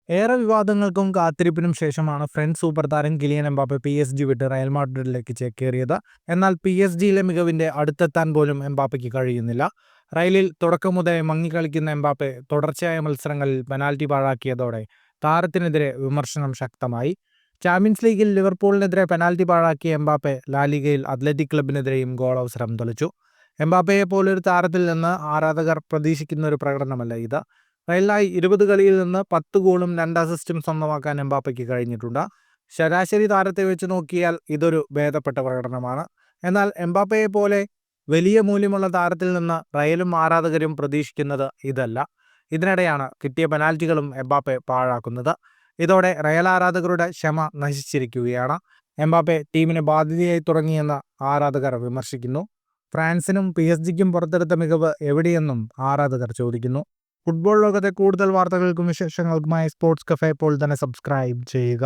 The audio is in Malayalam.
ഏറെ വിവാദങ്ങൾക്കും കാത്തിരിപ്പിനും ശേഷമാണ് ഫ്രഞ്ച് സൂപ്പർ താരം കിലിയൻ എംബാപ്പെ PSG വിട്ട് റയൽ മാഡ്രിഡിലേക്ക് ചേക്കേറിയത്. എന്നാൽ PSG-യിലെ മികവിന്റെ അടുത്തെത്താൻ പോലും എംബാപ്പയ്ക്ക് കഴിയുന്നില്ല. റയലിൽ തുടക്കം മുതലേ മങ്ങിക്കളിക്കുന്ന എംബാപ്പെ തുടർച്ചയായ മത്സരങ്ങളിൽ പെനാൽറ്റി പാഴാക്കിയതോടെ താരത്തിനെതിരെ വിമർശനം ശക്തമായി. ചാമ്പ്യൻസ് ലീഗിൽ ലിവർപൂളിനെതിരെ പെനാൽറ്റി പാഴാക്കിയ എംബാപ്പെ ലാലിഗയിൽ അത്ലറ്റിക് ക്ലബിനെതിരെയും ഗോളവസരം തെളിച്ചു. എംബാപ്പയെ പോലൊരു താരത്തിൽ നിന്ന് ആരാധകർ പ്രതീക്ഷിക്കുന്ന ഒരു പ്രകടനമല്ല ഇത്. റയലിനായി 20 കളിയിൽ നിന്ന് 10 ഗോളും 2 അസിസ്റ്റും സ്വന്തമാക്കാൻ എംബാപ്പയ്ക്ക് കഴിഞ്ഞിട്ടുണ്ട്. ശരാശരി താരത്തെ വെച്ച് നോക്കിയാൽ ഇതൊരു ഭേദപ്പെട്ട പ്രകടനമാണ്. എന്നാൽ എംബാപ്പയെ പോലെ വലിയ മൂല്യമുള്ള താരത്തിൽ നിന്ന് റയലും ആരാധകരും പ്രതീക്ഷിക്കുന്നത് ഇതല്ല. ഇതിനിടെയാണ് കിട്ടിയ പെനാൽറ്റികളും എംബാപ്പെ പാഴാക്കുന്നത്. ഇതോടെ റയൽ ആരാധകരുടെ ക്ഷമ നശിച്ചിരിക്കുകയാണ്. എംബാപ്പെ ടീമിന് ബാധ്യതയായി തുടങ്ങിയെന്ന് ആരാധകർ വിമർശിക്കുന്നു. ഫ്രാൻസിനും PSG-ക്കും പുറത്തെടുത്ത മികവ് എവിടെയെന്നും ആരാധകർ ചോദിക്കുന്നു. ഫുട്ബോൾ ലോകത്തെ കൂടുതൽ വാർത്തകൾക്കും വിശേഷങ്ങൾക്കുമായി സ്പോർട്സ് കഫേ ഇപ്പോൾ തന്നെ സബ്സ്ക്രൈബ് ചെയ്യുക.